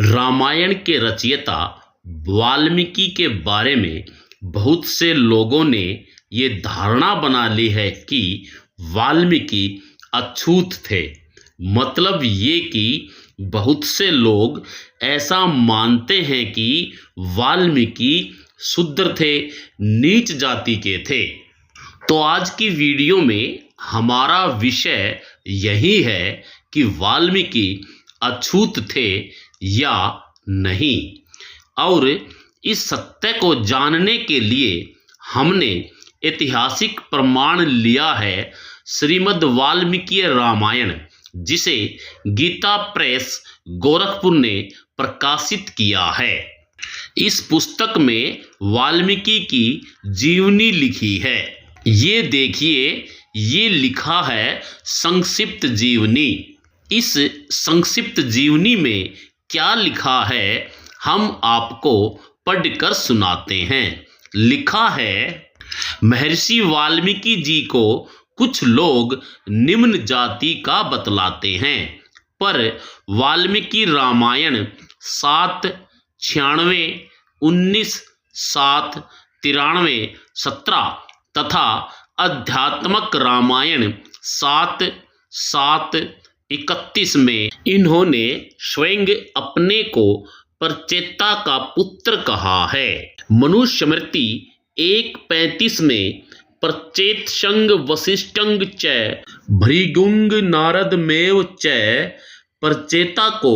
रामायण के रचयिता वाल्मीकि के बारे में बहुत से लोगों ने ये धारणा बना ली है कि वाल्मीकि अछूत थे। मतलब ये कि बहुत से लोग ऐसा मानते हैं कि वाल्मीकि शूद्र थे, नीच जाति के थे। तो आज की वीडियो में हमारा विषय यही है कि वाल्मीकि अछूत थे या नहीं। और इस सत्य को जानने के लिए हमने ऐतिहासिक प्रमाण लिया है श्रीमद् वाल्मीकि रामायण, जिसे गीता प्रेस गोरखपुर ने प्रकाशित किया है। इस पुस्तक में वाल्मीकि की जीवनी लिखी है। ये देखिए, ये लिखा है संक्षिप्त जीवनी। इस संक्षिप्त जीवनी में क्या लिखा है हम आपको पढ़कर सुनाते हैं। लिखा है, महर्षि वाल्मीकि जी को कुछ लोग निम्न जाति का बतलाते हैं, पर वाल्मीकि रामायण 796, 19, 7, 93, 17 तथा अध्यात्मक रामायण 7, 7, 31 में इन्होंने स्वयं अपने को प्रचेता का पुत्र कहा है। मनुस्मृति 1:35 में प्रचेतसंग वसिष्ठंग च भृगुंग नारदमेव च प्रचेता को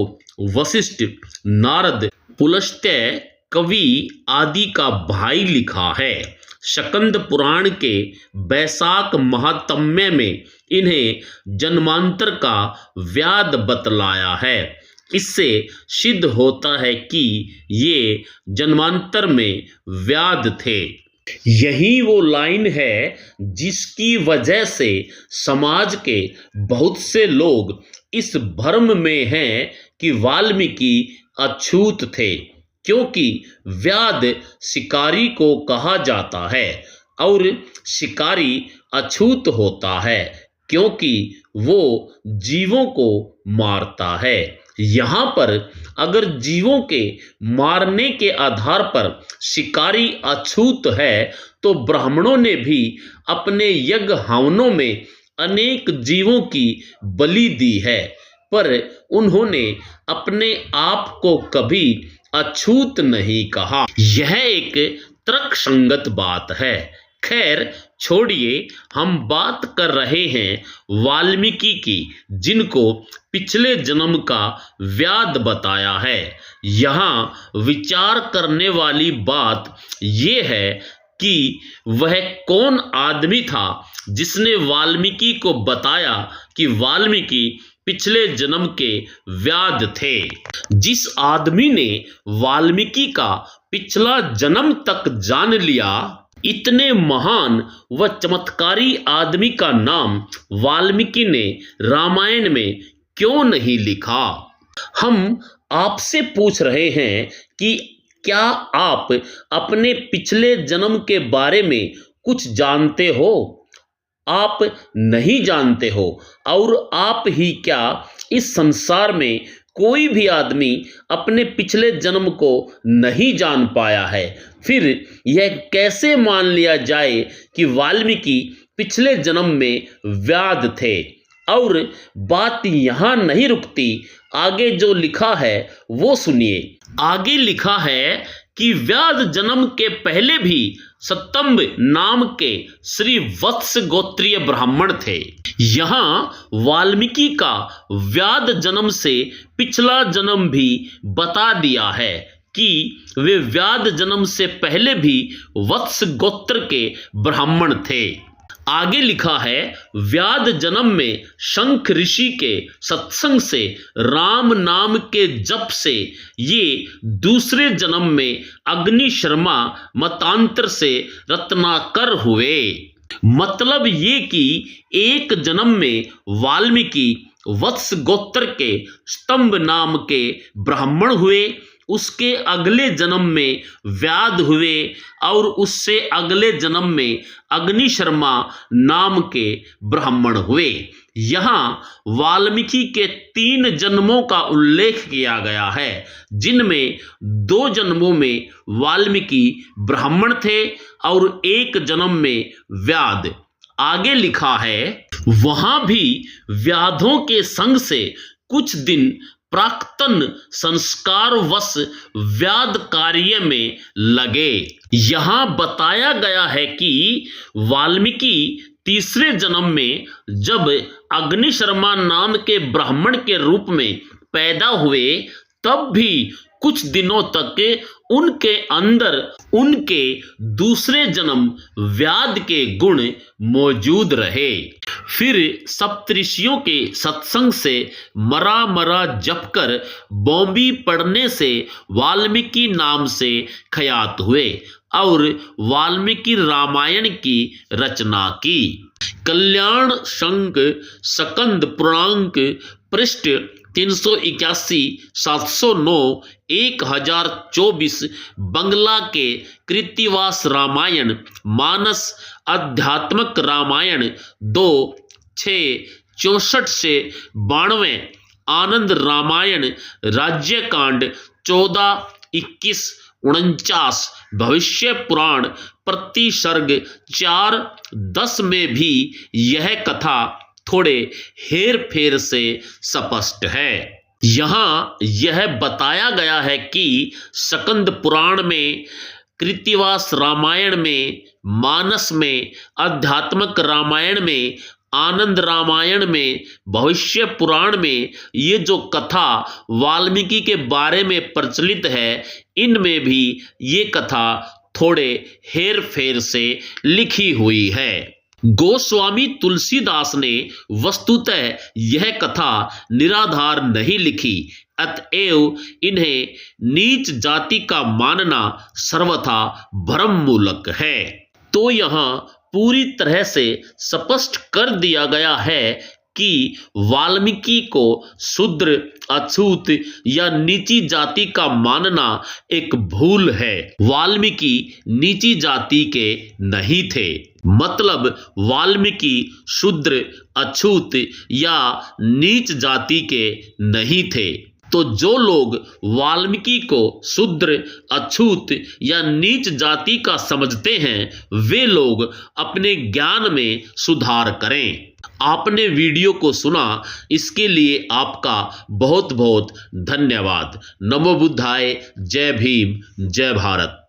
वशिष्ठ, नारद, पुलस्त्य, कवि आदि का भाई लिखा है। स्कंद पुराण के वैशाख महात्म्य में इन्हें जन्मांतर का व्याद बतलाया है। इससे सिद्ध होता है कि ये जन्मांतर में व्याध थे। यही वो लाइन है जिसकी वजह से समाज के बहुत से लोग इस भ्रम में हैं कि वाल्मीकि अछूत थे, क्योंकि व्याध शिकारी को कहा जाता है और शिकारी अछूत होता है क्योंकि वो जीवों को मारता है। यहाँ पर अगर जीवों के मारने के आधार पर शिकारी अछूत है तो ब्राह्मणों ने भी अपने यज्ञ हवनों में अनेक जीवों की बलि दी है, पर उन्होंने अपने आप को कभी अछूत नहीं कहा। यह एक तर्कसंगत बात है। खैर छोड़िए, हम बात कर रहे हैं वाल्मीकि की, जिनको पिछले जन्म का व्याध बताया है। यहाँ विचार करने वाली बात यह है कि वह कौन आदमी था जिसने वाल्मीकि को बताया कि वाल्मीकि पिछले जन्म के व्याध थे। जिस आदमी ने वाल्मीकि का पिछला जन्म तक जान लिया, इतने महान व चमत्कारी आदमी का नाम वाल्मीकि ने रामायण में क्यों नहीं लिखा? हम आपसे पूछ रहे हैं कि क्या आप अपने पिछले जन्म के बारे में कुछ जानते हो? आप नहीं जानते हो, और आप ही क्या इस संसार में कोई भी आदमी अपने पिछले जन्म को नहीं जान पाया है। फिर यह कैसे मान लिया जाए कि वाल्मीकि पिछले जन्म में व्याध थे? और बात यहाँ नहीं रुकती, आगे जो लिखा है वो सुनिए। आगे लिखा है कि व्याध जन्म के पहले भी सतंब नाम के श्री वत्स गोत्रीय ब्राह्मण थे। यहाँ वाल्मीकि का व्याध जन्म से पिछला जन्म भी बता दिया है कि वे व्याध जन्म से पहले भी वत्स गोत्र के ब्राह्मण थे। आगे लिखा है, व्याध जन्म में शंख ऋषि के सत्संग से, राम नाम के जप से ये दूसरे जन्म में अग्नि शर्मा मतांतर से रत्नाकर हुए। मतलब ये कि एक जन्म में वाल्मीकि वत्स गोत्र के स्तंभ नाम के ब्राह्मण हुए उसके अगले जन्म में व्याध हुए और उससे अगले जन्म में अग्निशर्मा नाम के ब्राह्मण हुए। यहाँ वाल्मीकि के 3 जन्मों का उल्लेख किया गया है, जिनमें 2 जन्मों में वाल्मीकि ब्राह्मण थे और 1 जन्म में व्याध। आगे लिखा है, वहां भी व्याधों के संग से कुछ दिन प्राक्तन संस्कारवश व्याध कार्य में लगे। यहां बताया गया है कि वाल्मीकि तीसरे जन्म में जब अग्निशर्मा नाम के ब्राह्मण के रूप में पैदा हुए, तब भी कुछ दिनों तक उनके अंदर उनके दूसरे जन्म व्याध के गुण मौजूद रहे। फिर सप्तऋषियों के सत्संग से मरा जप कर बौंबी पड़ने से वाल्मीकि नाम से ख्यात हुए और वाल्मीकि रामायण की रचना की। कल्याण शंक सकंद पूर्णांक पृष्ठ 381, 709, 1024 बंगला के कृत्तिवास रामायण, मानस अध्यात्मक रामायण 2/6/64 से 92, आनंद रामायण राज्यकांड 14/21-49, भविष्य पुराण प्रतिसर्ग 4/10 में भी यह कथा थोड़े हेर फेर से स्पष्ट है। यहाँ यह बताया गया है कि सकंद पुराण में, कृत्तिवास रामायण में, मानस में, अध्यात्मक रामायण में, आनंद रामायण में, भविष्य पुराण में ये जो कथा वाल्मीकि के बारे में प्रचलित है, इनमें भी ये कथा थोड़े हेर फेर से लिखी हुई है। गोस्वामी तुलसीदास ने वस्तुतः यह कथा निराधार नहीं लिखी, अतएव इन्हें नीच जाति का मानना सर्वथा भ्रम मूलक है। तो यहाँ पूरी तरह से स्पष्ट कर दिया गया है कि वाल्मीकि को शूद्र, अछूत या नीची जाति का मानना एक भूल है। वाल्मीकि नीची जाति के नहीं थे, मतलब वाल्मीकि शूद्र, अछूत या नीच जाति के नहीं थे। तो जो लोग वाल्मीकि को शूद्र, अछूत या नीच जाति का समझते हैं, वे लोग अपने ज्ञान में सुधार करें। आपने वीडियो को सुना, इसके लिए आपका बहुत बहुत धन्यवाद। नमो बुद्धाय। जय भीम, जय भारत।